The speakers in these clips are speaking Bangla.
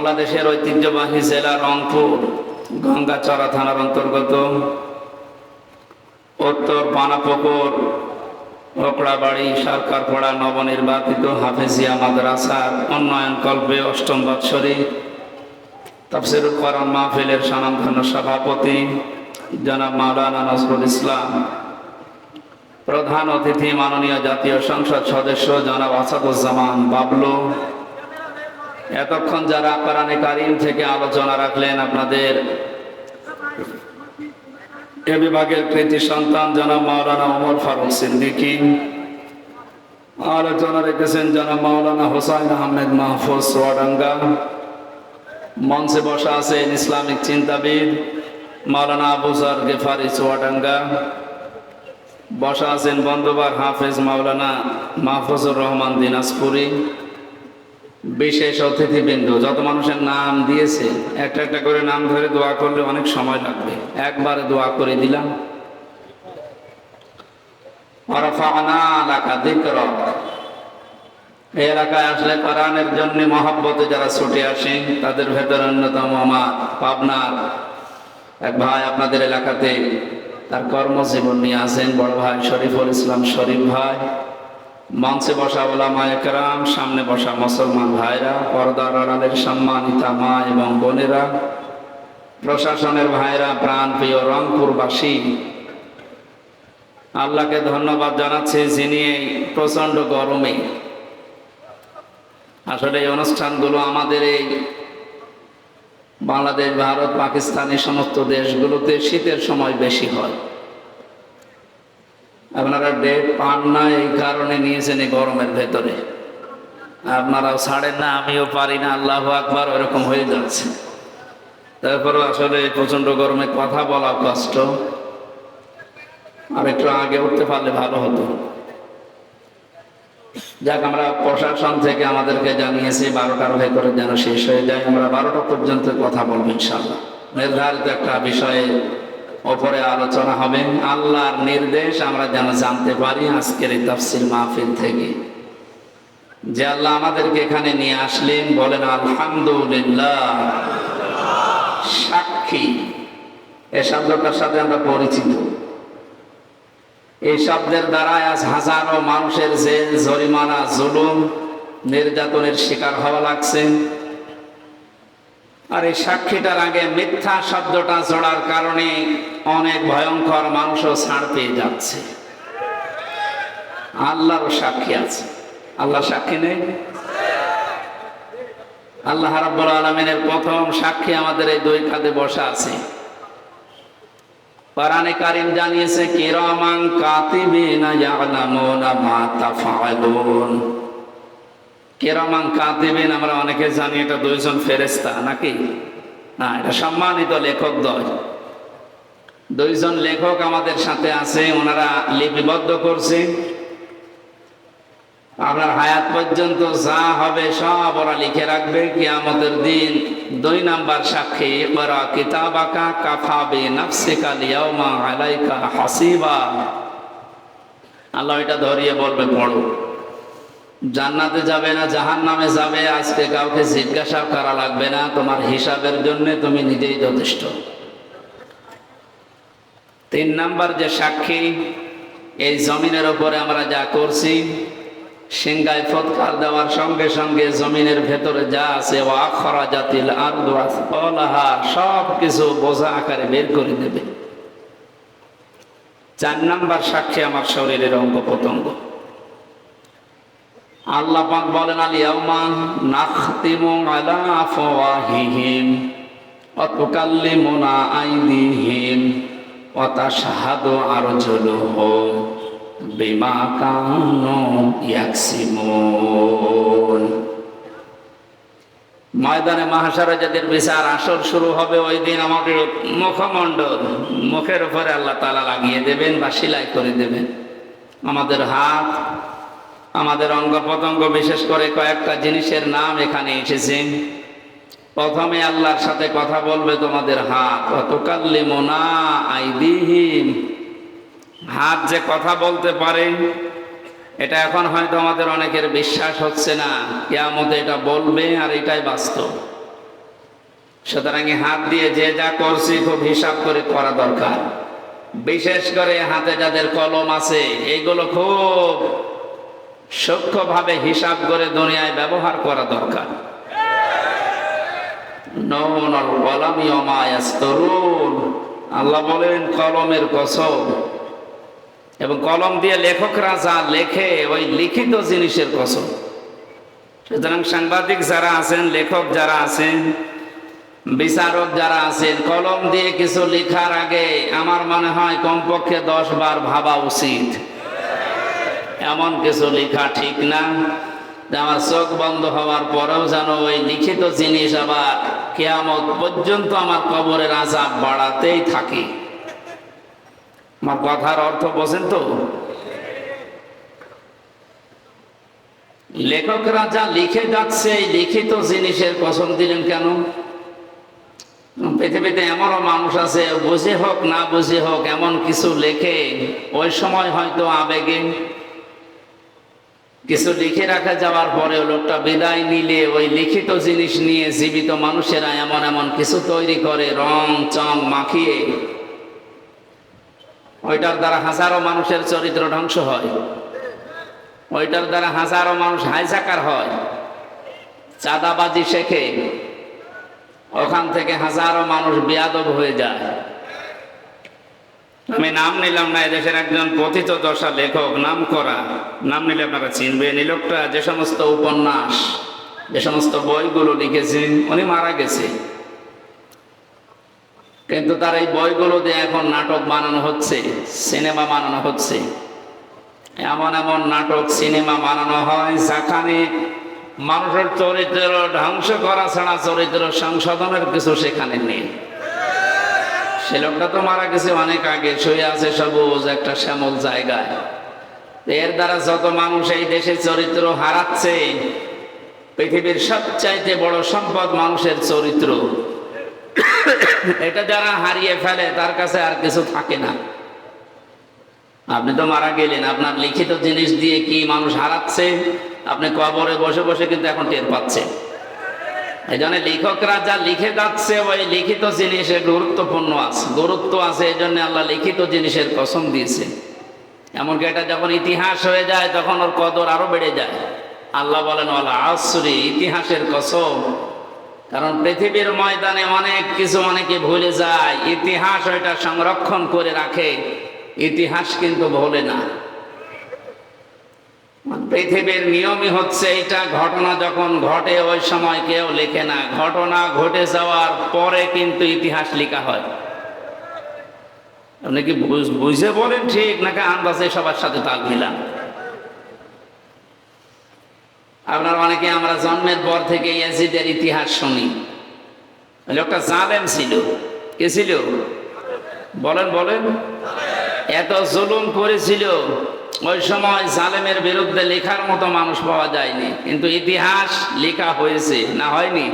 বাংলাদেশের ঐতিহ্যবাহী জেলা রংপুর গঙ্গাচড়া থানার অন্তর্গত উত্তর পানাপুকুর ওকড়াবাড়ি সরকারপাড়া নবনির্বাচিত হাফেজিয়া মাদ্রাসার উন্নয়ন কল্পে অষ্টম বৎসরে তাফসীরুল কোরআন মাহফিলের স্বনামধন্য সভাপতি জনাব মাওলানা নজরুল ইসলাম, প্রধান অতিথি মাননীয় জাতীয় সংসদ সদস্য জনাব আসাদুজ্জামান বাবলু, এতক্ষণ যারা কোরআনে কারীম থেকে আলোচনা রাখলেন, আপনাদের এ বিভাগের কৃতি সন্তান জনাব মাওলানা ওমর ফারুক সিদ্দিকী, আলোচনা রেখেছেন জনাব মাওলানা হোসাইন আহমেদ মাহফুজ চুয়াডাঙ্গা। মঞ্চে বসা আছেন ইসলামিক চিন্তাবিদ মাওলানা আবু যর গেফারি চুয়াডাঙ্গা। বসা আছেন বন্ধুবার হাফেজ মাওলানা মাহফুজুর রহমান দিনাজপুরি। বিশেষ অতিথিবৃন্দ, যত মানুষের নাম দিয়েছে একটা একটা করে নাম ধরে দোয়া করলে অনেক সময় লাগবে, একবারে দোয়া করে দিলাম। এই এলাকায় আসলে কোরআনের জন্য মহব্বতে যারা ছুটে আসেন, তাদের ভেতরে অন্যতম আমার পাবনার এক ভাই আপনাদের এলাকাতে তার কর্মজীবন নিয়ে আসেন, বড় ভাই শরীফুল ইসলাম শরীফ ভাই। মঞ্চে বসা ওলামা একরাম, সামনে বসা মুসলমান ভাইরা, পর্দার আড়ালের সম্মানিতা মা এবং বোনেরা, প্রশাসনের ভাইরা, প্রাণ প্রিয় রংপুরবাসী, আল্লাহকে ধন্যবাদ জানাচ্ছি যিনি এই প্রচন্ড গরমে, আসলে এই অনুষ্ঠানগুলো আমাদের এই বাংলাদেশ, ভারত, পাকিস্তানি সমস্ত দেশগুলোতে শীতের সময় বেশি হয়। আপনারা ডেট পান না, এই কারণে নিয়েছেন এই গরমের ভেতরে। আপনারাও ছাড়েন না, আমিও পারি না, আল্লাহু আকবার, ওরকম হয়ে যাচ্ছে। তারপরেও আসলে প্রচন্ড গরমে কথা বলা কষ্ট, আর একটু আগে উঠতে পারলে ভালো হতো। যাক, আমরা প্রশাসন থেকে আমাদেরকে জানিয়েছি 12টার ভেতরে যেন শেষ হয়ে যায়। আমরা 12টা পর্যন্ত কথা বলবো ইনশাআল্লাহ। নির্ধারিত একটা বিষয়ে ওপরে আলোচনা হবে। আল্লাহর নির্দেশ আমরা যেন জানতে পারি আজকের এই তাফসীর মাহফিল থেকে, যে আল্লাহ আমাদেরকে এখানে নিয়ে আসলেন। বলেন আলহামদুলিল্লাহ। সাক্ষী, এই শব্দটার সাথে আমরা পরিচিত। এই শব্দের দ্বারা আজ হাজারো মানুষের জেল, জরিমানা, জুলুম, নির্যাতনের শিকার হওয়া লাগছে। আর এই সাক্ষীটার আগে মিথ্যা শব্দটা জোড়ার কারণে অনেক ভয়ঙ্কর মানুষও ছাড় পেয়ে যাচ্ছে। আল্লাহরও সাক্ষী আছে। আল্লাহ সাক্ষী নেই? আল্লাহ রাব্বুল আলামিনের প্রথম সাক্ষী আমাদের এই দুই কাঁধে বসা আছে। কোরআনে কারীম জানিয়েছে কিরামান কাতিবিনা ইয়ালামুনা মা তাফআলুন। কিরামান কাতিবিন আমরা অনেকে জানি এটা দুইজন ফেরেশতা, নাকি না? এটা সম্মানিত লেখক দল। দুইজন লেখক আমাদের সাথে আছে, ওনারা লিপিবদ্ধ করছে। আপনার হায়াত পর্যন্ত যা হবে সব ওরা লিখে রাখবে। কিয়ামতের দিন 2 নাম্বার সাক্ষী, ইকরা কিতাবাকা কাফা বিনাফসিকা আল-ইয়াওমা আলাইকা হাসিবা। আল্লাহ এটা ধরিয়ে বলবে, পড়ো। জান্নাতে যাবে না জাহান্নামে যাবে, আজকে কাউকে জিজ্ঞাসা করা লাগবে না, তোমার হিসাবের জন্য তুমি নিজেই যথেষ্ট। 3 নাম্বার যে সাক্ষী, এই জমিনের উপরে আমরা যা করছি, সিংগায় ফৎকার দেওয়ার সঙ্গে সঙ্গে জমিনের ভেতরে যা আছে ওয়া খরাজাতিল আরদু আসফালাহা, সব কিছু বোঝা আকারে বের করে দেবে। 4 নাম্বার সাক্ষী আমার শরীরের অঙ্গ প্রত্যঙ্গ। আল্লাহ পাক বলেন আল ইয়াউমা নাখতিমু আলা আফওয়াহিহিম ওয়া তুকাল্লিমুনা আইদিহিম ওয়া তাশহাদু আরজুলুহুম বিমা কানু ইয়াকসিমুন। ময়দানে মাহশারে যাদের বিচার আসর শুরু হবে, ওই দিন আমাদের মুখমণ্ডল, মুখের উপরে আল্লাহ তাআলা লাগিয়ে দেবেন বা সেলাই করে দেবেন। আমাদের হাত, আমাদের অঙ্গ প্রত্যঙ্গ, বিশেষ করে কয়েকটা জিনিসের নাম এখানে এসেছে। প্রথমে আল্লাহর সাথে কথা বলবে তোমাদের হাত, ওয়া তুকাল্লিমুনা আইদিহিম। হাত যে কথা বলতে পারে, এটা এখন হয়তো আমাদের অনেকের বিশ্বাস হচ্ছে না। কিয়ামতে এটা বলবে, আর এটাই বাস্তব। সুতরাং হাত দিয়ে যে যা করছি খুব হিসাব করে করা দরকার। বিশেষ করে হাতে যাদের কলম আছে এইগুলো খুব সূক্ষ্মভাবে হিসাব করে দুনিয়ায় ব্যবহার করা দরকার। আল্লাহ বলেন কলমের কসম, এবং কলম দিয়ে লেখকরা যা লেখে ওই লিখিত জিনিসের কসম। সুতরাং সাংবাদিক যারা আছেন, লেখক যারা আছেন, বিচারক যারা আছেন, কলম দিয়ে কিছু লেখার আগে আমার মনে হয় কমপক্ষে 10 বার ভাবা উচিত। এমন কিছু লেখা ঠিক না যে আমার চোখ বন্ধ হওয়ার পরেও যেন ওই লিখিত জিনিস আবার কিয়ামত পর্যন্ত আমার কবরের আযাব বাড়াতেই থাকে। আমার কথার অর্থ বোঝেন তো? লেখকরা যা লিখে যাচ্ছে এই লিখিত জিনিসের কসম দিলেন কেন? পৃথিবীতে এমনও মানুষ আছে বুঝে হোক না বুঝে হোক এমন কিছু লেখে, ওই সময় হয়তো আবেগে কিছু লিখে রাখা যাওয়ার পরে লোকটা বিদায় নিলে ওই লিখিত জিনিস নিয়ে জীবিত মানুষেরা এমন এমন কিছু তৈরি করে রং চং মাখিয়ে, ওইটার দ্বারা হাজারো মানুষের চরিত্র ধ্বংস হয়, ওইটার দ্বারা হাজারো মানুষ হাইজাকার হয়, চাঁদাবাজি শেখে, ওখান থেকে হাজারো মানুষ বেয়াদব হয়ে যায়। আমি নাম নিলাম না, এদেশের একজন পতিত দশা লেখক, নাম করা, নাম নিলে আপনারা চিনবেন। এই লোকটা যে সমস্ত উপন্যাস, যে সমস্ত বইগুলো লিখেছে, উনি মারা গেছে, কিন্তু তার এই বইগুলো দিয়ে এখন নাটক বানানো হচ্ছে, সিনেমা বানানো হচ্ছে। এমন এমন নাটক সিনেমা বানানো হয় যেখানে মানুষের চরিত্র ধ্বংস করা ছাড়া চরিত্র সংশোধনের কিছু সেখানে নেই। সে লোকটা তো মারা গেছে অনেক আগে, শুয়ে আছে সবুজ একটা শ্যামল জায়গায়। এর দ্বারা যত মানুষ এই দেশে চরিত্র হারাচ্ছে, পৃথিবীর সবচাইতে বড় সম্পদ মানুষের চরিত্র। এটা যারা হারিয়ে ফেলে তার কাছে আর কিছু থাকে না। আপনি তো মারা গেলেন, আপনার লিখিত জিনিস দিয়ে কি মানুষ হারাচ্ছে আপনি কবরে বসে বসে কিন্তু এখন টের পাচ্ছেন। এই জন্য লেখকরা যা লিখে যাচ্ছে ওই লিখিত জিনিসের গুরুত্ব আছে। এই জন্য আল্লাহ লিখিত জিনিসের কসম দিয়েছে। এমনকি এটা যখন ইতিহাস হয়ে যায় তখন ওর কদর আরো বেড়ে যায়। আল্লাহ বলেন ওয়াল আসরি, ইতিহাসের কসম। কারণ পৃথিবীর ময়দানে অনেক কিছু অনেকে ভুলে যায়, ইতিহাস ওইটা সংরক্ষণ করে রাখে। ইতিহাস কিন্তু ভোলে না। পৃথিবীর নিয়মই হচ্ছে এটা, ঘটনা যখন ঘটে ওই সময় কেউ লেখে না, ঘটনা ঘটে যাওয়ার পরে কিন্তু ইতিহাস লেখা হয়। আপনি কি বুঝে বলেন ঠিক নাকি আন্দাজে সবার সাথে তাল মিলান? আপনার অনেকে আমরা জন্মের পর থেকে ইয়াজিদের ইতিহাস শুনি। লোকটা জালেম ছিল। কে ছিল? বলেন বলেন। এত জুলুম করেছিল, ওই সময় জালেমের বিরুদ্ধে লেখার মতো মানুষ পাওয়া যায়নি, কিন্তু ইতিহাস লেখা হয়েছে, না হয়নি?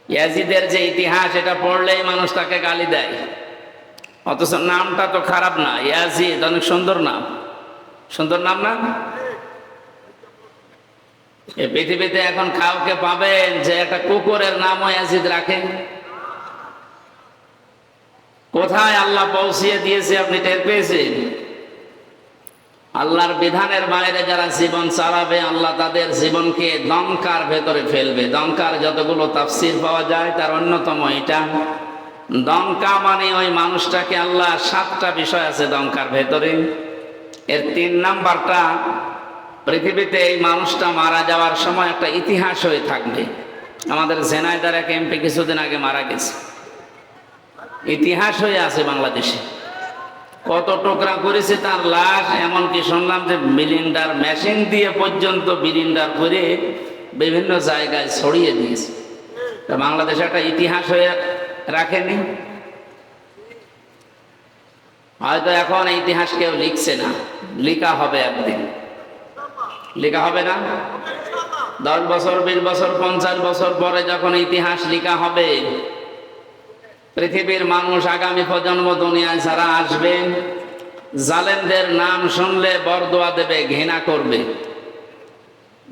ইয়াজিদের যে ইতিহাস, এটা পড়লেই মানুষ তাকে গালি দেয়, অথচ নামটা তো খারাপ না। ইয়াজিদ অনেক সুন্দর নাম, সুন্দর নাম না? এই পৃথিবীতে এখন কাউকে পাবেন যে একটা কুকুরের নামও ইয়াজিদ রাখেন? কোথায় আল্লাহ পৌঁছিয়ে দিয়েছে আপনি টের পেয়েছেন? আল্লাহর বিধানের বাইরে যারা জীবন চালাবে, আল্লাহ তাদের জীবনকে দমকার ভেতরে ফেলবে। দমকার যতগুলো তাফসীর পাওয়া যায় তার অন্যতম এটা। দমকা মানে ওই মানুষটাকে আল্লাহ 7টা বিষয় আছে দমকার ভেতরে, এর 3 নাম্বারটা পৃথিবীতে এই মানুষটা মারা যাওয়ার সময় একটা ইতিহাস হয়ে থাকবে। আমাদের ঝিনাইদহের এক এমপি কিছুদিন আগে মারা গেছে, ইতিহাস হয়ে আছে বাংলাদেশে। কত টুকরা করেছে তার লাশ, এমনকি শুনলাম যে বিলিন্ডার মেশিন দিয়ে পর্যন্ত বিলিন্ডার করে বিভিন্ন জায়গায় ছড়িয়ে দিয়েছে। তা বাংলাদেশে একটা ইতিহাস হয়ে রাখেনি। হয়তো এখন এই ইতিহাস কেউ লিখছে না, লেখা হবে একদিন। লেখা হবে না? 10 বছর, 20 বছর, 50 বছর পরে যখন ইতিহাস লেখা হবে, পৃথিবীর মানুষ আগামী প্রজন্ম দুনিয়ায় যারা আসবেন, জালেমদের নাম শুনলে বরদোয়া দেবে, ঘৃণা করবে।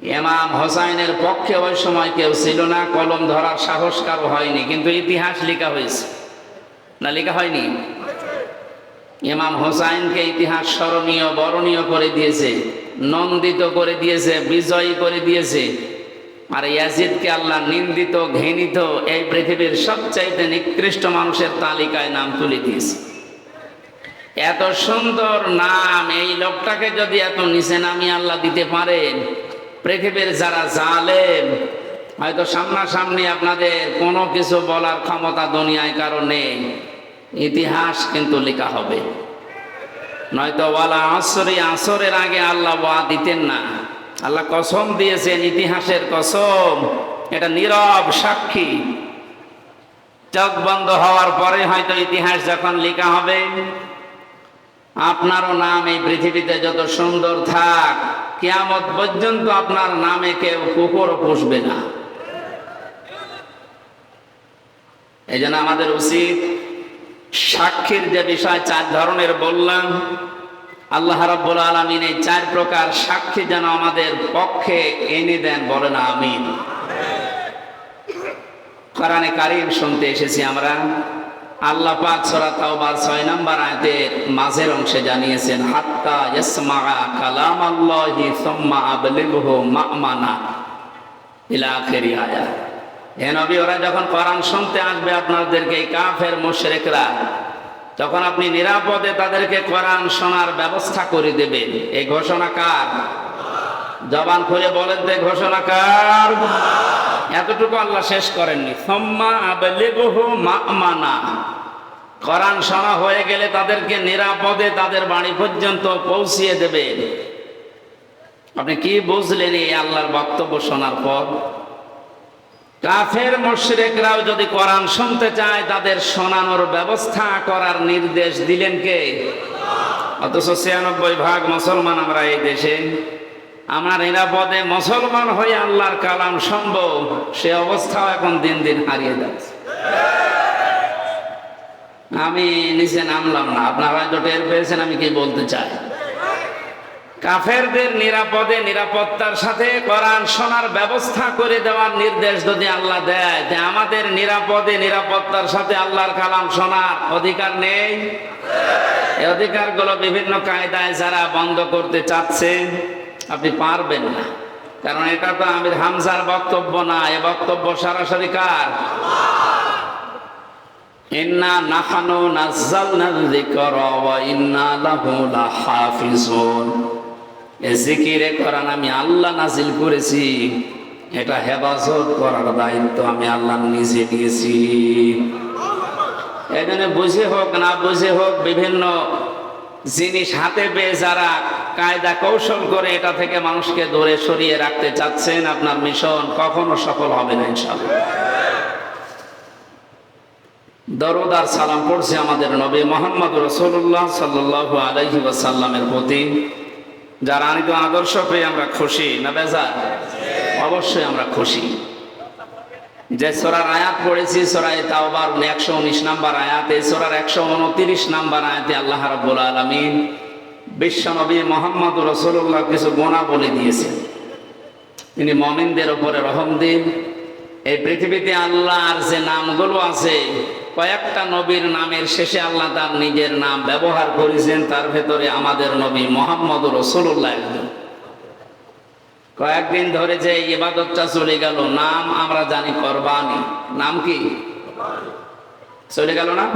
ইমাম হোসাইনের পক্ষে ওই সময় কেউ ছিল না, কলম ধরার সাহস কারো হয়নি, কিন্তু ইতিহাস লেখা হয়েছে না, লেখা হয়নি? ইমাম হোসাইনকে ইতিহাস স্মরণীয় বরণীয় করে দিয়েছে, নন্দিত করে দিয়েছে, বিজয়ী করে দিয়েছে। আর ইয়াজিদকে আল্লাহ নিন্দিত, ঘৃণিত, এই পৃথিবীর সবচাইতে নিকৃষ্ট মানুষের তালিকায় নাম তুলে দিয়েছে। এত সুন্দর নাম এই লোকটাকে যদি এত নিচে নামিয়ে আল্লাহ দিতে পারেন, পৃথিবীর যারা জালেম, হয়তো সামনাসামনি আপনাদের কোনো কিছু বলার ক্ষমতা দুনিয়ায় কারো নেই, ইতিহাস কিন্তু লেখা হবে। নয়তো ওয়ালা আসরি, আসরের আগে আল্লাহ ওয়া দিতেন না। আল্লাহ কসম দিয়েছেন, ইতিহাসের কসম, এটা নীরব সাক্ষী। চোখ বন্ধ হওয়ার পরে হয়তো ইতিহাস যখন লেখা হবে, আপনারও নাম এই পৃথিবীতে যত সুন্দর থাক, কিয়ামত পর্যন্ত আপনার নামে কেউ কুকুরও পুষবে না। এই জন্য আমাদের উচিত, সাক্ষীর যে বিষয় 4 ধরনের বললাম, আল্লাহ রাব্বুল আলামিন এই 4 প্রকার সাক্ষী যেন আমাদের পক্ষে এনে দেন, বলেন আমিন। কোরআনে কারীম শুনতে এসেছি আমরা, আল্লাহ পাক সূরা তাওবার 6 নম্বর আয়াতের মাঝের অংশে জানিয়েছেন, হাত্তা ইয়াসমাআ কালামাল্লাহি সুম্মা আবলিগহু মা'মানা ইলা আখিরি আয়াত। হে নবী, ওরা যখন কোরআন শুনতে আসবে আপনাদেরকে, এই কাফের মুশরিকরা, তখন আপনি নিরাপদে তাদেরকে কোরআন শোনার ব্যবস্থা করে দেবেন। এই ঘোষণা কার? জবান খুলে বলেন তো, ঘোষণা কার? এতটুকু আল্লাহ শেষ করেননি, সুম্মা আবলিগহু মা'মানা। কোরআন শোনা হয়ে গেলে তাদেরকে নিরাপদে তাদের বাড়ি পর্যন্ত পৌঁছিয়ে দেবেন। আপনি কি বুঝলেন এই আল্লাহর বক্তব্য শোনার পর? কাফের মুশরিকরাও যদি কোরআন শুনতে চায়, তাদের শোনানোর ব্যবস্থা করার নির্দেশ দিলেন কে? অথচ 96% মুসলমান আমরা এই দেশে, আমরা নিরাপদে মুসলমান হয়ে আল্লাহর কালাম শুনবো, সে অবস্থাও এখন দিন দিন হারিয়ে যাচ্ছে। আমি নিচে নামলাম না, আপনারা হয়তো টের পেয়েছেন আমি কি বলতে চাই। কাফেরদের নিরাপদে, নিরাপত্তার সাথে কোরআন শোনার ব্যবস্থা করে দেওয়ার নির্দেশ যদি আল্লাহ দেয়, যে আমাদের নিরাপদে, নিরাপত্তার সাথে আল্লাহর কালাম শোনার অধিকার নেই? এই অধিকারগুলো বিভিন্ন কায়দায় যারা বন্ধ করতে চাচ্ছে, আপনি পারবেন না। কারণ এটা তো আমির হামজার বক্তব্য না, এ বক্তব্য সরাসরি কার? ইন্না নাহনু নাযালনা যিকরা ওয়া ইন্না লাহু লাহাফিজুন। এই জিকিরে কোরআন আমি আল্লাহ নাজিল করেছি, এটা হেফাজত করার দায়িত্ব আমি আল্লাহ নিজে নিয়েছি। এজন্য বুঝে হোক না বুঝে হোক, বিভিন্ন জিনিস হাতে পেয়ে যারা কায়দা কৌশল করে এটা থেকে মানুষকে দূরে সরিয়ে রাখতে চাচ্ছেন, আপনার মিশন কখনো সফল হবে না ইনশাআল্লাহ। দরুদ আর সালাম পড়ছি আমাদের নবী মুহাম্মদ রাসূলুল্লাহ সাল্লাল্লাহু আলাইহি ওয়াসাল্লামের প্রতি, যার আনিত আদর্শ পেয়ে আমরা খুশি না বেজার? অবশ্যই আমরা খুশি। যে সূরার আয়াত পড়েছি, সূরা তাওবার 119 নম্বর আয়াত, এই সূরার 129 নম্বর আয়াতে আল্লাহ রাব্বুল আলামিন বিশ্ব নবী মুহাম্মদ রাসূলুল্লাহ কিছু গুনাহ বলে দিয়েছেন। তিনি মুমিনদের উপরে রহম দিন। এই পৃথিবীতে আল্লাহর যে নামগুলো আছে, কয়েকটা নবীর নামের শেষে আল্লাহ তার নিজের নাম ব্যবহার করেছেন, তার ভেতরে আমাদের নবী মুহাম্মদ রাসূলুল্লাহ একজন। কয়েকদিন ধরে যে ইবাদতটা চলে গেল, নাম আমরা জানি কুরবানি, নাম কি চলে গেল না?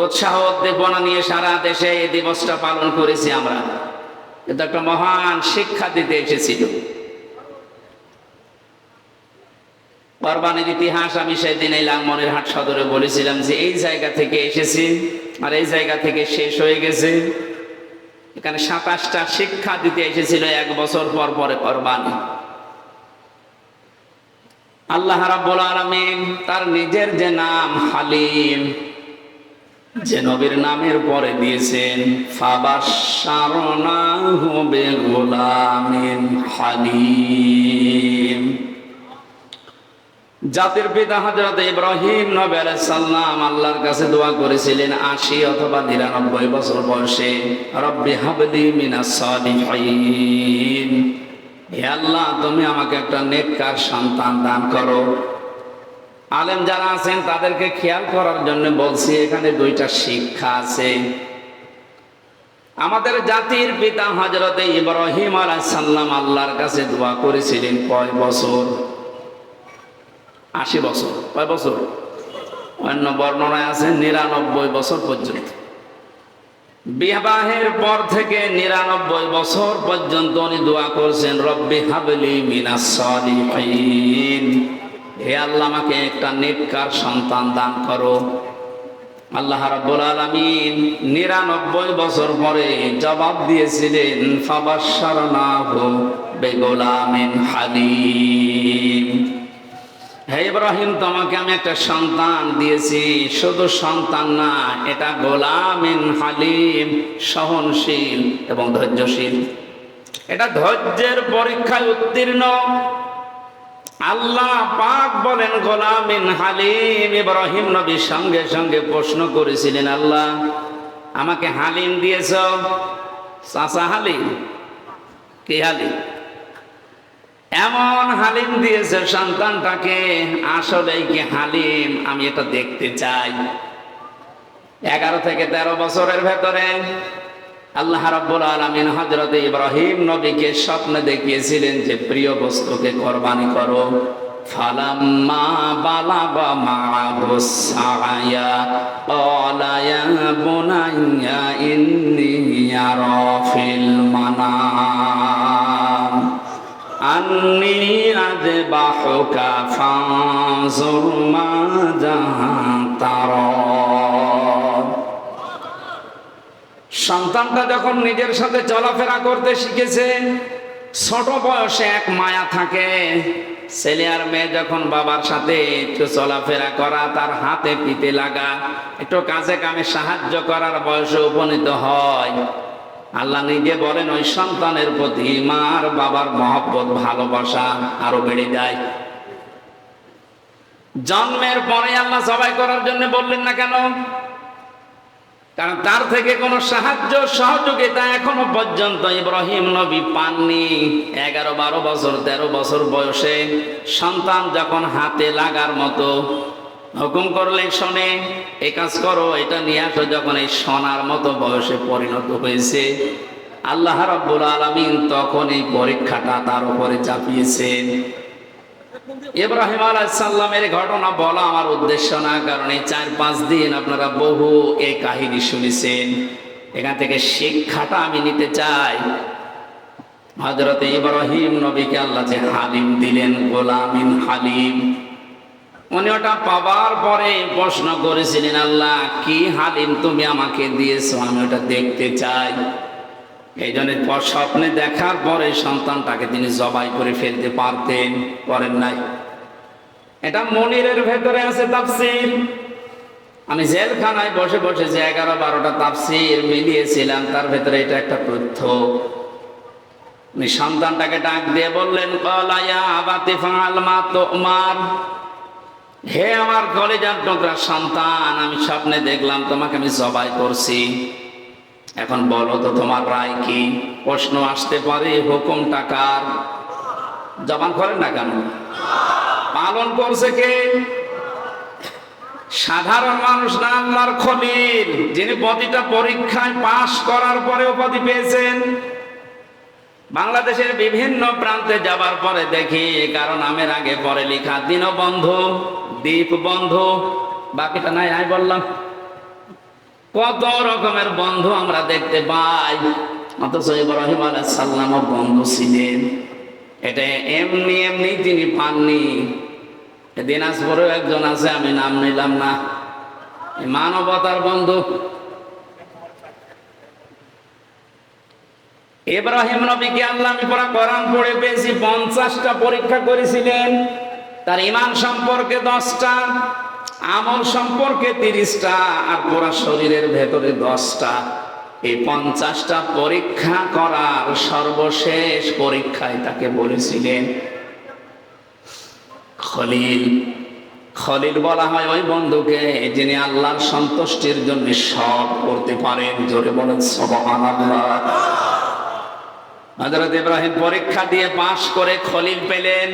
উৎসাহ উদ্দীপনা নিয়ে সারা দেশে এই দিবসটা পালন করেছি আমরা, কিন্তু একটা মহান শিক্ষা দিতে এসেছিল। কুরবানির ইতিহাস আমি সেদিন এই লালমনিরহাট সদরে বলেছিলাম যে এই জায়গা থেকে এসেছি আর এই জায়গা থেকে শেষ হয়ে গেছে। এখানে 27টা শিক্ষা দিতে এসেছিল 1 বছর পর পরে কুরবানি। আল্লাহ রাব্বুল আলামিন তার নিজের যে নাম হালিম, যে নবীর নামের পরে দিয়েছেন ফাবাশশারনাহু বিগুলামিন হালিম। জাতির পিতা হযরত ইব্রাহিম নবী আলাইহিস সালাম আল্লাহর কাছে দোয়া করেছিলেন 80 অথবা 99 বছর বয়সে, রব্বি হাবলি মিনাস সালিহিন, হে আল্লাহ, তুমি আমাকে একটা নেককার সন্তান দান করো। আলেম যারা আছেন তাদেরকে খেয়াল করার জন্য বলছি, এখানে দুইটা শিক্ষা আছে। আমাদের জাতির পিতা হযরতে ইব্রাহিম আলাইহিস সালাম আল্লাহর কাছে দোয়া করেছিলেন কয় বছর? 80 বছর। কয় বছর? অন্য বর্ণনায় আছে 99 বছর পর্যন্ত। বিবাহের পর থেকে 99 বছর পর্যন্ত উনি দোয়া করছেন, রব্বি হাবলি মিনাস সালিহিন, হে আল্লাহ আমাকে একটা নেককার সন্তান দান করো। আল্লাহ রাব্বুল আলামিন 99 বছর পরে জবাব দিয়েছিলেন, ফাবাশশারনাহু বিগুলামিন হালিম, হে ইব্রাহিম তোমাকে আমি একটা সন্তান দিয়েছি, শুধু সন্তান না, এটা গোলামিন হালিম, সহনশীল এবং ধৈর্যশীল। এটা ধৈর্যের পরীক্ষায় উত্তীর্ণ। আল্লাহ পাক বলেন গোলামিন হালিম। ইব্রাহিম নবী সঙ্গে সঙ্গে প্রশ্ন করেছিলেন, আল্লাহ আমাকে হালিম দিয়েছ, চাচা হালিম? কি হালিম? এমন হালিম দিয়েছে সন্তানটাকে, আসলেই কি হালিম? আমি এটা দেখতে চাই। 11 থেকে 13 বছরের ভেতরে আল্লাহ রাব্বুল আলামিন হযরত ইব্রাহিম নবীকে স্বপ্নে দেখিয়েছিলেন যে প্রিয় বস্তুকে কুরবানি করো। ফালাম্মা বালাগা মা'আহু সা'য়া ক্বালা ইয়া বুনাইয়া ইন্নী আরা ফিল মানাম আন্নী আযবাহুকা ফানজুর মাযা তারা। সন্তানটা যখন নিজের সাথে চলাফেরা করতে শিখেছে, ছোট বয়সে এক মায়া থাকে। ছেলে আর মেয়ে যখন বাবার সাথে একটু চলাফেরা করা, তার হাতে পিঠে লাগা, একটু কাজে কামে সাহায্য করার বয়সে উপনীত হয়, আল্লাহ নিজে বলেন ওই সন্তানের প্রতি মার বাবার মহব্বত ভালোবাসা আরো বেড়ে যায়। জন্মের পরে আল্লাহ জবাই করার জন্য বললেন না কেন? কারণ তার থেকে কোনো সাহায্য সহযোগিতা এখনো পর্যন্ত ইব্রাহিম নবী পাননি। 11, 12 বছর, 13 বছর বয়সে সন্তান যখন হাতে লাগার মতো, হুকুম করলে শোনে, এই কাজ করো, এটা নিয়ে আসো, যখন এই শোনার মতো বয়সে পরিণত হয়েছে, আল্লাহ রাব্বুল আলামিন তখন এই পরীক্ষাটা তার উপরে চাপিয়েছেন। ইব্রাহিম আলাইহিস সালামের ঘটনা বলা আমার উদ্দেশ্য না, কারণ এই 4-5 দিন আপনারা বহু এই কাহিনী শুনেছেন। এখান থেকে শিক্ষাটা আমি নিতে চাই। হযরত ইব্রাহিম নবীকে আল্লাহ যে হালিম দিলেন, গোলামিন হালিম, উনি ওটা পাবার পরে প্রশ্ন করেছিলেন, আল্লাহ কি হালিম তুমি আমাকে দিয়েছো, আমি ওটা দেখতে চাই। এই জন্য স্বপ্নে দেখার পরে সন্তানটাকে তিনি জবাই করে ফেলতে পারতেন, করেন নাই। এটা মনিরের ভেতরে আছে তাফসীর। আমি জেলখানায় বসে বসে যে 11-12টা তাফসীর মিলিয়েছিলাম, তার ভেতরে এটা একটা তথ্য। উনি সন্তানটাকে ডাক দিয়ে বললেন, ক্বালা ইয়া আবাতি ফাআল মা তুমার, হে আমার কলিজার টুকরা সন্তান, আমি স্বপ্নে দেখলাম তোমাকে আমি জবাই করছি, এখন বলো তো তোমার রায় কি? প্রশ্ন আসতে পারে, হুকুমটা কার? জবান করেন না কেন? পালন করছে কে? সাধারণ মানুষ না, আল্লাহর খলিল, যিনি প্রতিটা পরীক্ষায় পাশ করার পরে উপাধি পেয়েছেন। বাংলাদেশের বিভিন্ন প্রান্তে যাবার পরে দেখি কারণ নামের আগে পরে লেখা দীনবন্ধু, দ্বীপ বন্ধু, বাকিটা নাই আমি বললাম। কত রকমের বন্ধু আমরা দেখতে পাই, অথচ ইব্রাহিম আলাইহিস সালামও বন্ধু ছিলেন। এটা এমনি এমনি তিনি পাননি। দিনাজপুরেও একজন আছে, আমি নাম নিলাম না, মানবতার বন্ধু। ইব্রাহিম নবীকে আল্লাহ, আমি পড়া কোরআন পড়ে পেয়েছি, 50টা পরীক্ষা করেছিলেন। তার ঈমান সম্পর্কে 10টা, আমল সম্পর্কে 30টা, আর পুরা শরীরের ভেতরে 10টা। এই 50টা পরীক্ষা করার সর্বশেষ পরীক্ষায় তাকে বলেছিলেন খলিল। খলিল বলা হয় ওই বন্ধুকে যিনি আল্লাহর সন্তুষ্টির জন্য সব করতে পারেন। জোরে বলেন সুবহানাল্লাহ। হযরত ইব্রাহিম পরীক্ষা দিয়ে পাশ করে খলিল পেলেন।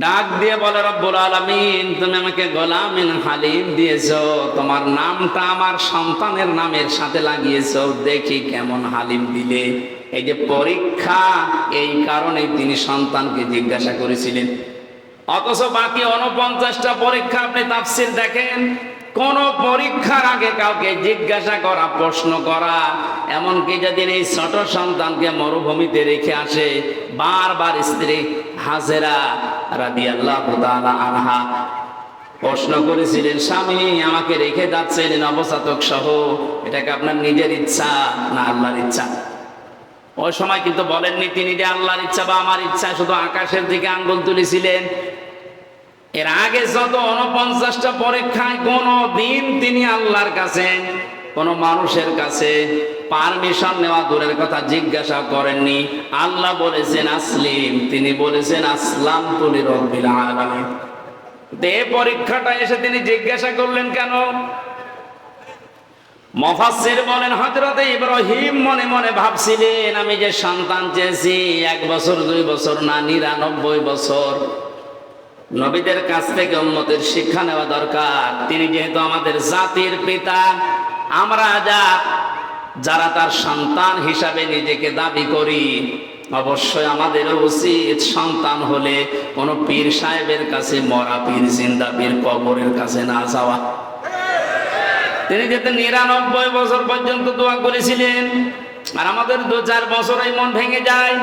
ডাক দিয়ে বলে, রব্বুল আলামিন, তুমি আমাকে গোলামিন হালিম দিয়েছো, তোমার নামটা আমার সন্তানের নামের সাথে লাগিয়েছো, দেখি কেমন হালিম দিলে। এই যে পরীক্ষা, এই কারণেই তিনি সন্তানকে জিজ্ঞাসা করেছিলেন। অথচ বাকি 49টা পরীক্ষা আপনি তাফসীর দেখেন, কোন পরীক্ষার আগে কাউকে জিজ্ঞাসা করা, প্রশ্ন করা, এমনকি যেদিন এই ছোট সন্তানকে মরুভূমিতে রেখে আসে, বারবার স্ত্রী হাজেরা রাদিয়াল্লাহু তাআলা আনহা প্রশ্ন করেছিলেন, স্বামী আমাকে রেখে যাচ্ছেন নবজাতক সহ, এটাকে আপনার নিজের ইচ্ছা না আল্লাহর ইচ্ছা? ওই সময় কিন্তু বলেননি তিনি যে আল্লাহর ইচ্ছা বা আমার ইচ্ছা, শুধু আকাশের দিকে আঙ্গুল তুলেছিলেন। এর আগে যত 49টা পরীক্ষায় কোনো দিন তিনি আল্লাহর কাছে, কোন মানুষের কাছে পারমিশন নেওয়া দূরের কথা, জিজ্ঞাসা করেননি। আল্লাহ বলেছেন আসলিম, তিনি বলেছেন আসলামতু লিরাব্বিল আলামিন। এই পরীক্ষাটা এসে তিনি জিজ্ঞাসা করলেন কেন? মুফাসসির বলেন, হযরত ইব্রাহিম মনে মনে ভাবছিলেন, আমি যে সন্তান চেয়েছি 1 বছর 2 বছর না, 99 বছর। নবীদের কাছ থেকে উম্মতের শিক্ষা নেওয়া দরকার। তিনি যেহেতু আমাদের জাতির পিতা, আমরা যারা তার সন্তান হিসাবে নিজেকে দাবি করি, অবশ্যই আমাদের উচিত সন্তান হলে কোনো পীর সাহেবের কাছে, মরা পীর, জিন্দা পীর, কবরের কাছে না যাওয়া। তিনি যেতে 99 বছর পর্যন্ত দোয়া করেছিলেন, আর আমাদের 2-4 বছরেই মন ভেঙে যায়।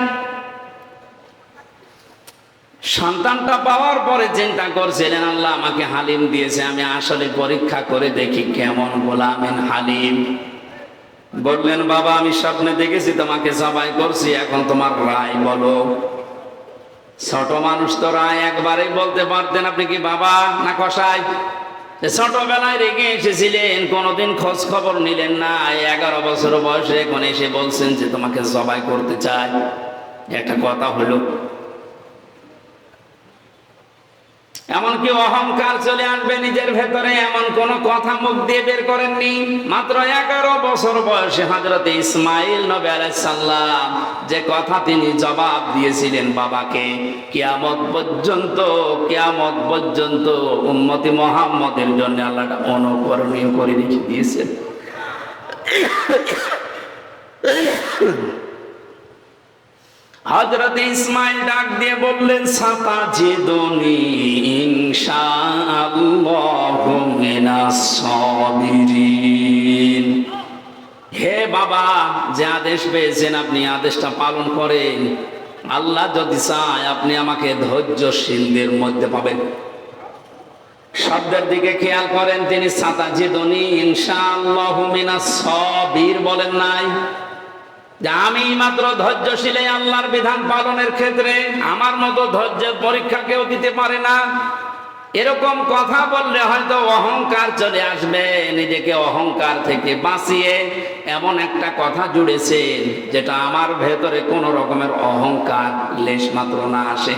সন্তানটা পাওয়ার পরে চিন্তা করছিলেন, আল্লাহ আমাকে হালিম দিয়েছে, আমি আসলে পরীক্ষা করে দেখি কেমন গোলামিন হালিম। বললেন, বাবা আমি স্বপ্নে দেখেছি তোমাকে জবাই করছি, এখন তোমার রায় বলো। ছোট মানুষ তো রায় একবারেই বলতে পারতেন, আপনি কি বাবা না কসাই? ছোটবেলায় রেগে এসেছিলেন, কোনোদিন খোঁজ খবর নিলেন না, 11 বছর বয়সে এখন এসে বলছেন যে তোমাকে জবাই করতে চাই। একটা কথা হলো। এমনকি অহংকার চলে আসবে নিজের ভেতরে, এমন কোন কথা মুখ দিয়ে বের করেননি। মাত্র 11 বছর বয়সে হযরত ইসমাইল নবী আলাইহিস সালাম যে কথা তিনি জবাব দিয়েছিলেন বাবাকে, কিয়ামত পর্যন্ত উম্মতি মুহাম্মদের জন্য আল্লাহ অনুকরণীয় করে রেখে দিয়েছেন। হযরত ইসমাইল ডাক দিয়ে বললেন, সাতাজিদুনি ইনশাআল্লাহু মিনাস সাবিরিন। হে বাবা, যে আদেশ পেয়েছেন আপনি আদেশটা পালন করেন। আল্লাহ যদি চায় আপনি আমাকে ধৈর্যশীলদের মধ্যে পাবেন। শব্দের দিকে খেয়াল করেন, তিনি সাতাজিদুনি ইনশাআল্লাহু মিনাস সাবির বলেন নাই যে আমি মাত্র ধৈর্যশীল আল্লাহর বিধান পালনের ক্ষেত্রে, আমার মতো ধৈর্যের পরীক্ষা কেউ দিতে পারে না। এরকম কথা বললে হয়তো অহংকার চলে আসবে, নিজেকে অহংকার থেকে বাঁচিয়ে এমন একটা কথা জুড়েছেন যেটা আমার ভেতরে কোনো রকমের অহংকার লেশ মাত্র না আসে।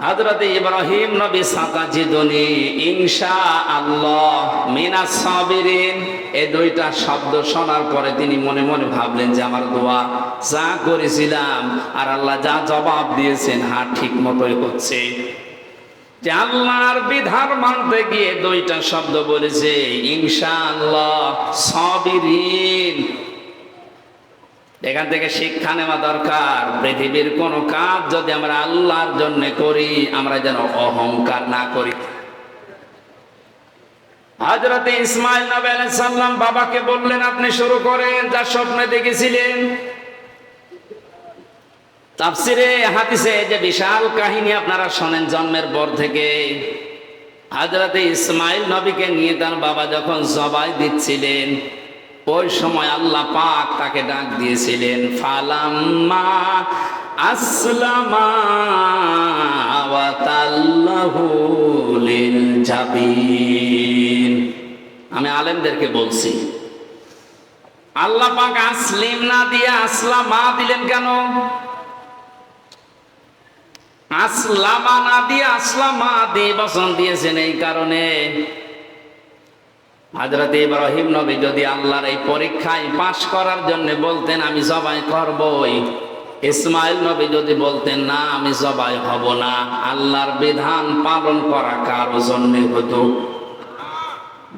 হযরত ইব্রাহিম নবী সাতাজিদুনি ইনশাআল্লাহ মিনাস সাবিরিন, এই 2টা শব্দ শোনার পরে তিনি মনে মনে ভাবলেন যে আমার দোয়া যা করেছিলাম আর আল্লাহ যা জবাব দিয়েছেন, হ্যাঁ ঠিক মতোই হচ্ছে। যে আল্লাহর বিধান মানতে গিয়ে 2টা শব্দ বলেছে, ইনশাআল্লাহ, সাবিরিন। এখান থেকে শিক্ষা নেওয়া দরকার, পৃথিবীর কোন কাজ যদি আমরা আল্লাহর জন্য করি, আমরা যেন অহংকার না করি। হযরত ইসমাইল নবী আলাইহিস সালাম বাবাকে বললেন, আপনি শুরু করেন যা স্বপ্নে দেখেছিলেন। তাফসিরে হাদিসে যে বিশাল কাহিনী আপনারা শোনেন জন্মের পর থেকে, হযরত ইসমাইল নবীকে নিয়ে তার বাবা যখন জবাই দিচ্ছিলেন, ওই সময় আল্লাহ পাক তাকে ডাক দিয়েছিলেন, ফালাম্মা আসলামা ওয়া তাল্লাহু লিল জাবিন। আমি আলেমদেরকে বলছি, আল্লাহ পাক আসলিম না দিয়ে আসলামা দিলেন কেন? আসলামা না দিয়ে আসলামা দিয়ে বচন দিয়েছেন এই কারণে, হযরত ইব্রাহিম নবী যদি আল্লাহর এই পরীক্ষায় পাশ করার জন্য বলতেন আমি জবাই করবই, ইসমাইল নবী যদি বলতেন না আমি জবাই হব না, আল্লাহর বিধান পালন করা কারো জন্য হতো?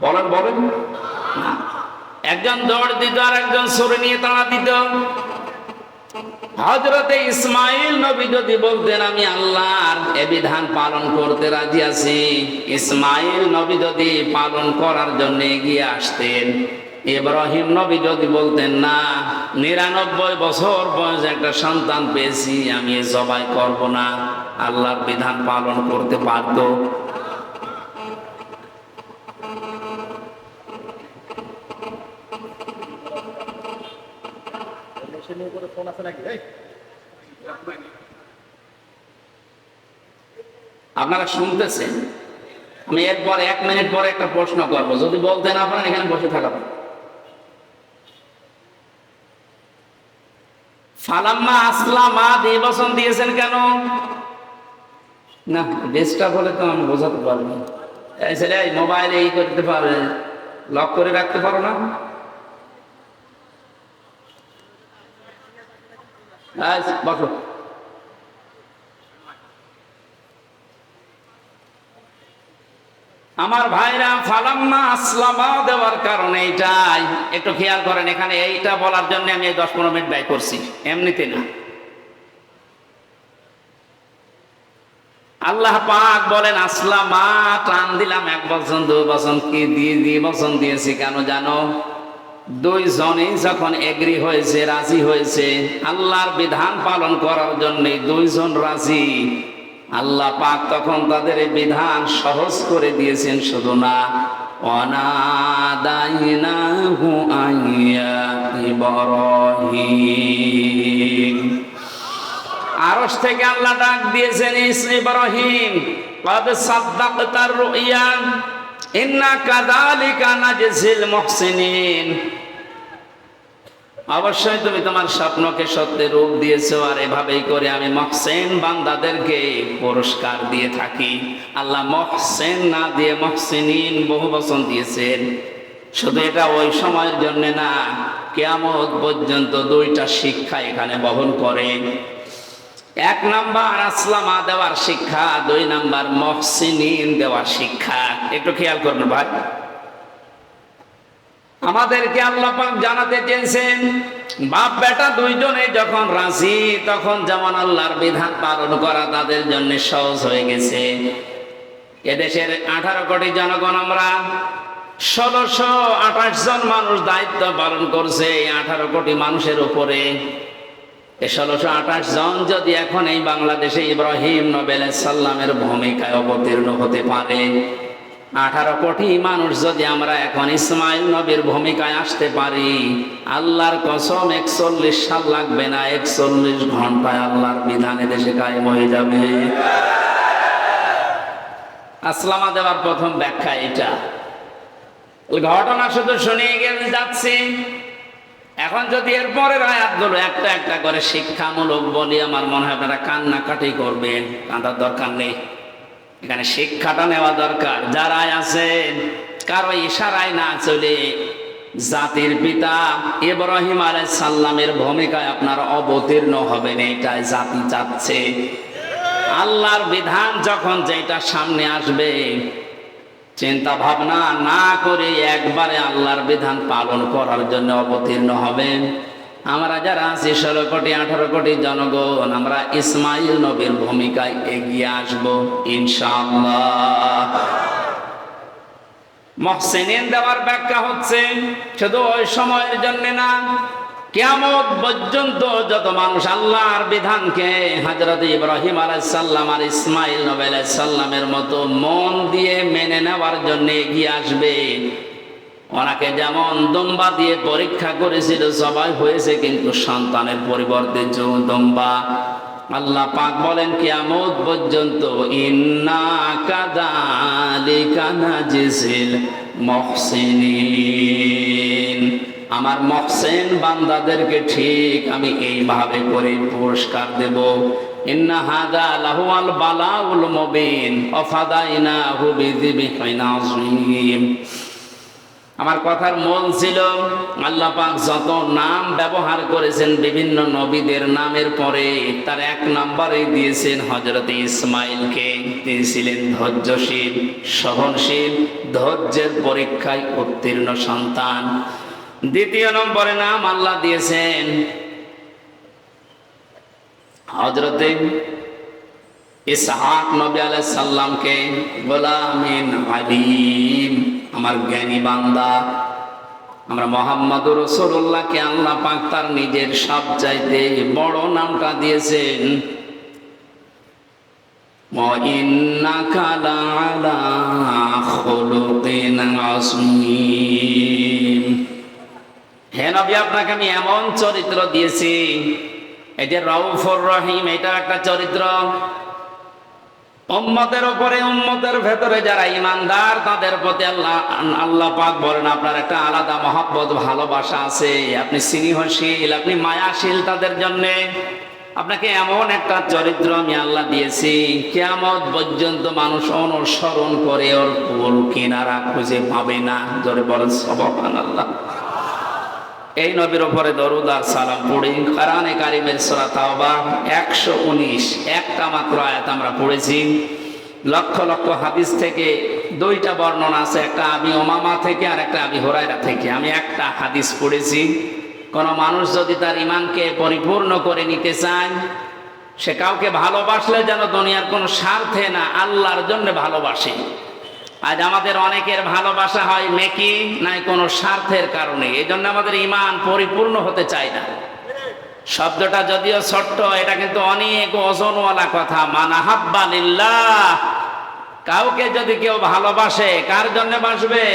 বলেন বলেন না। একজন দৌড় দিত আর একজন সরে নিয়ে তাড়া দিত। হযরতে ইসমাইল নবী যদি বলতেন আমি আল্লাহর এ বিধান পালন করতে রাজি আছি, ইসমাইল নবী যদি পালন করার জন্য এগিয়ে আসতেন, ইব্রাহিম নবী যদি বলতেন না 99 বছর বয়সে একটা সন্তান পেয়েছি আমি জবাই করব না, আল্লাহর বিধান পালন করতে পারত? আপনারা শুনতেছেন? আমি এরপর 1 মিনিট পরে একটা প্রশ্ন করব, যদি বলতেন আপনারা এখানে বসে থাকবেন। ফালাম্মা আসলামা দিয়ে বসন দিয়েছেন কেন? না বেশটা বলে তো আমি বোঝাতে পারবো না। এই মোবাইলে এই করতে পারবে, লক করে রাখতে পারো না? বসো। আমার ভাইরা, ফালাম্মা আসলামা দেওয়ার কারণে এইটাই একটু খেয়াল করেন। এখানে এইটা বলার জন্য আমি 10-15 মিনিট ব্যয় করছি, এমনিতে না। আল্লাহ পাক বলেন আসলামা, টান দিলাম 1 বচন 2 বচন কি দিয়ে বচন দিয়েছি কেন জানো? 2 জনই যখন এগ্রি হয়েছে, রাজি হয়েছে আল্লাহর বিধান পালন করার জন্য, 2 জন রাজি, আল্লাহ পাক তখন তাদের এই বিধান সহজ করে দিয়েছেন। শুধু না, অনাদাইনাহু আইয়া ইব্রাহিম, আরশ থেকে আল্লাহ ডাক দিয়েছেন ইব্রাহিম, ক্বাদ সাদ্দাকতার রুইয়া ইন্না কাযালিকা নাজজিল মুহসিনিন, অবশ্যই তুমি তোমার স্বপ্নকে সত্যে রূপ দিয়েছো, আর এভাবেই করে আমি মুহসিন বান্দাদেরকে পুরস্কার দিয়ে থাকি। আল্লাহ মুহসিন না দিয়ে মুহসিনিন বহু বচন দিয়েছেন। শুধু এটা ওই সময়ের জন্য না, কিয়ামত পর্যন্ত 2টা শিক্ষা এখানে বহন করে। 1 নাম্বার আসলামা দেওয়ার শিক্ষা, 2 নাম্বার মুহসিনিন দেওয়ার শিক্ষা। একটু খেয়াল করবেন ভাই, আমাদেরকে আল্লাহ পাক জানাতে চেয়েছেন বাপ বেটা 2 জনে যখন রাজি, তখন যেমন আল্লাহর বিধান পালন করা তাদের জন্য সহজ হয়ে গেছে। এদেশের 18 কোটি জনগণ, আমরা 1628 জন মানুষ দায়িত্ব পালন করছে এই 18 কোটি মানুষের উপরে। এই 1628 জন যদি এখন এই বাংলাদেশে ইব্রাহিম নবী আলাইহিস সালামের ভূমিকায় অবতীর্ণ হতে পারে, 18 কোটি মানুষ যদি আমরা এখন ইসমাইল নবীর ভূমিকায় আসতে পারি, আল্লাহর কসম 41 সাল লাগবে না, 41 ঘন্টায় আল্লাহর বিধানে দেশে কায়েম হয়ে যাবে। আসলামা দেওয়ার প্রথম ব্যাখ্যা এটা। ঘটনা শুধু শুনিয়ে গেলে যাচ্ছি, এখন যদি এরপরের আয়াতগুলো একটা একটা করে শিক্ষামূলক বলি, আমার মনে হয় আপনারা কান্নাকাটি করবেন। কাঁদার দরকার নেই, এখানে শিক্ষাটা নেওয়া দরকার। যারা আছেন কারো ইশারায় না চলে জাতির পিতা ইব্রাহিম আলাইহিস সালামের ভূমিকায় আপনারা অবতীর্ণ হবেন, এটাই জাতি চাচ্ছে। আল্লাহর বিধান যখন যেটা সামনে আসবে, চিন্তা ভাবনা না করে একবারে আল্লাহর বিধান পালন করার জন্য অবতীর্ণ হবেন। আমরা যারা আছি 16 কোটি 18 কোটি জনগণ, আমরা ইসমাইল নবীর ভূমিকায় এগিয়ে আসবো ইনশাআল্লাহ। মুহসিনিন দেওয়ার ব্যাখ্যা হচ্ছে শুধু ওই সময়ের জন্য না, কিয়ামত পর্যন্ত যত মানুষ আল্লাহর বিধানকে হযরত ইব্রাহিম আলাইহিস সালাম আর ইসমাইল নবী আলাইহিস সালামের মতো মন দিয়ে মেনে নেওয়ার জন্য এগিয়ে আসবে। ওনাকে যেমন দুম্বা দিয়ে পরীক্ষা করেছিল, সবাই হয়েছে, কিন্তু সন্তানের পরিবর্তে দুম্বা। আল্লাহ পাক বলেন কিয়ামত পর্যন্ত ইন্না কাযালিকা নাজিল মুহসিনিন, আমার মুহসিন বান্দাদেরকে ঠিক আমি এইভাবে করে পুরস্কার দেব। ইন্না হাযা লাহুল বালাউল মুবিন ওয়া ফাদাইনাহু বিযিবহিন আযীম। আমার কথার মূল ছিল আল্লাহ পাক যত নাম ব্যবহার করেছেন বিভিন্ন নবীদের নামের পরে তার এক নম্বরে দিয়েছেন হযরত ইসমাইলকে। তিনি ছিলেন ধৈর্যশীল, সহনশীল, ধৈর্যের পরীক্ষায় উত্তীর্ণ সন্তান। দ্বিতীয় নম্বরে নাম আল্লাহ দিয়েছেন হযরতে ইসহাক নবী আলাইহিস সালামকে, গোলামিন আলিম, আমার জ্ঞানী বান্দা। আমরা মুহাম্মদুর রাসূলুল্লাহকে আল্লাহ পাক তার নিজের সবচাইতে বড় নামটা দিয়েছেন, ওয়া ইন্নাকা লাআলা খুলুকিন আযীম। হে নবী, আপনাকে আমি এমন চরিত্র দিয়েছি, এই যে রাউফুর রহিম, এটা একটা চরিত্র। উম্মতের উপরে, উম্মতের ভেতরে যারা ঈমানদার তাদের প্রতি আল্লাহ পাক বলেন আপনার একটা আলাদা মহব্বত, ভালোবাসা আছে, আপনি স্নেহশীল, আপনি মায়াশীল তাদের জন্য। আপনাকে এমন একটা চরিত্র আমি আল্লাহ দিয়েছি, কিয়ামত পর্যন্ত মানুষ অনুসরণ করে ওর কুল কিনারা খুঁজে পাবে না। জোরে বলেন সুবহানাল্লাহ। এই নবীর উপরে দরুদ আর সালাম পড়ি। কোরআনে কারিমের সূরা তাওবা 119 একটা মাত্র আয়াত আমরা পড়েছি। লক্ষ লক্ষ হাদিস থেকে দুইটা বর্ণনা আছে, একটা আবি উমামা থেকে আর একটা আবি হুরায়রা থেকে। আমি একটা হাদিস পড়েছি। কোন মানুষ যদি তার ঈমানকে পরিপূর্ণ করে নিতে চায়, সে কাউকে ভালোবাসলে যেন দুনিয়ার কোনো স্বার্থে না, আল্লাহর জন্য ভালোবাসে। আজ আমাদের অনেকের ভালোবাসা হয় মেকি নাই কোনো স্বার্থের কারণে, এই জন্য আমাদের ঈমান পরিপূর্ণ হতে চায় না। শব্দটা যদিও ছোট্ট, এটা কিন্তু অনেক ওজনওয়ালা কথা। মান আহাব্বা লিল্লাহ, কাউকে যদি কেউ ভালোবাসে, কার জন্য বাসবে?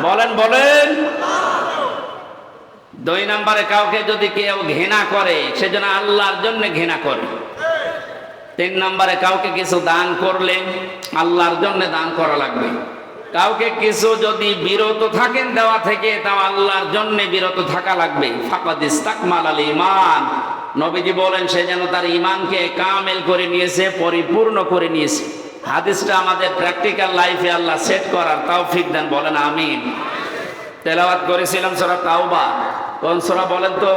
বলেন বলেন। দুই নম্বরে, কাউকে যদি কেউ ঘৃণা করে, সেজন্য আল্লাহর জন্য ঘৃণা করে। তিন নম্বরে, কাউকে কিছু দান করলে আল্লাহর জন্য দান করা লাগবে। কাউকে কিছু যদি বিরত থাকেন দেওয়া থেকে, তাও আল্লাহর জন্য বিরত থাকা লাগবে। ফাকাদ ইস্তাকমালাল ঈমান, নবীজি বলেন সে যেন তার ঈমানকে কামেল করে নিয়েছে, পরিপূর্ণ করে নিয়েছে। হাদিসটা আমাদের প্র্যাকটিক্যাল লাইফে আল্লাহ সেট করার তৌফিক দেন, বলেন আমিন। তেলাওয়াত করেছিলাম সূরা তাওবা। কোন সূরা বলেন তো?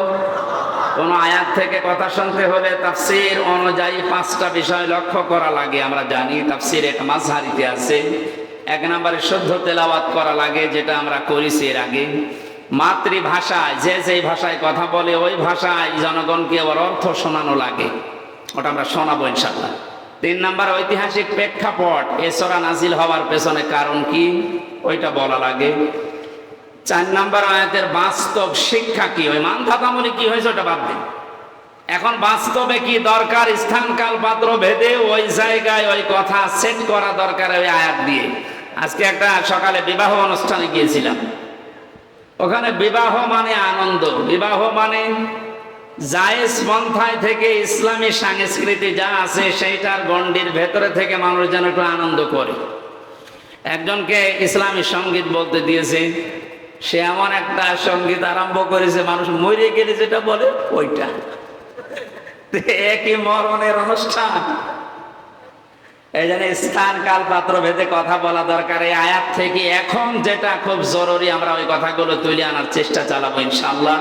কোন আয়াত থেকে কথা শুনতে হলে তাফসীর অনুযায়ী 5টা বিষয় লক্ষ্য করা লাগে। আমরা জানি তাফসীর এক মাযহারিতে আছে। এক নম্বরে শুদ্ধ তেলাওয়াত করা লাগে, যেটা আমরা করেছি এর আগে। মাতৃভাষায় যে যেই ভাষায় কথা বলে ওই ভাষায় জনগণকে ওর অর্থ শোনানো লাগে, ওটা আমরা শোনাবো ইনশাআল্লাহ। 3 নম্বর, ঐতিহাসিক প্রেক্ষাপট, এ সূরা নাজিল হওয়ার পেছনে কারণ কি, ওইটা বলা লাগে। 4 নম্বর, আয়াতের বাস্তব শিক্ষা কি, ওই মানধাতামূলক কি হয়েছে ওটা বাদ দিন। এখন বাস্তবে কি দরকার, স্থান কাল পাত্র ভেদে ওই জায়গায় ওই কথা সেট করা দরকার ওই আয়াত দিয়ে। আজকে একটা সকালে বিবাহ অনুষ্ঠানে গিয়েছিলাম। ওখানে বিবাহ মানে আনন্দ, বিবাহ মানে জায়েজ পন্থায় থেকে ইসলামী সংস্কৃতি যা আছে সেইটার গণ্ডির ভেতরে থেকে মানুষ যেন একটু আনন্দ করে। একজনকে ইসলামী সঙ্গীত বলতে দিয়েছে, সে এমন একটা সঙ্গীত আরম্ভ করেছে, মানুষ মরে গেলে যেটা বলে ওইটা। একই মরণের অনুষ্ঠান। এই জন্য স্থান কাল পাত্র ভেদে কথা বলা দরকার। এই আয়াত থেকে এখন যেটা খুব জরুরি, আমরা ওই কথাগুলো তুলে আনার চেষ্টা চালাবো ইনশাআল্লাহ।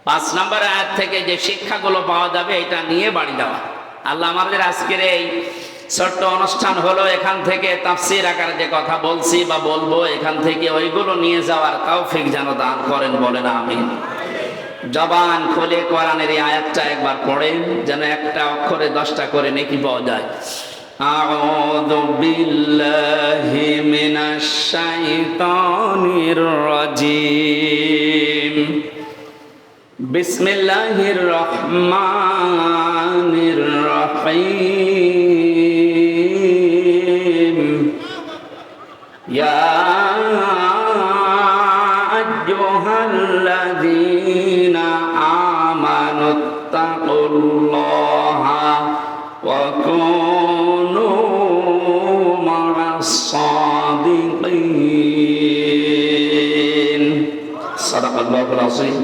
5 নম্বর আয়াত থেকে যে শিক্ষাগুলো পাওয়া যাবে এটা নিয়ে বাড়ি দেওয়া। আল্লাহ আমাদের আজকের এই ছোট্ট অনুষ্ঠান হলো, এখান থেকে তাফসীর আকারে যে কথা বলছি বা বলবো, এখান থেকে ওইগুলো নিয়ে যাওয়ার তৌফিক যেন দান করেন, বলেন আমিন। জবান খুলে কোরআনের এই আয়াতটা একবার পড়েন, যেন একটা অক্ষরে 10টা করে নেকি পাওয়া যায়। আউযু বিল্লাহি মিনাশ শাইতানির রাজিম। বিসমিল্লাহির রহমানির রহিম। ইয়া আইয়ুহাল্লাযীনা আমানুত্তাকুল্লাহা ওয়া কুনু মা'আস সাদিকিন। সাদাকাল্লাহুল আযীম।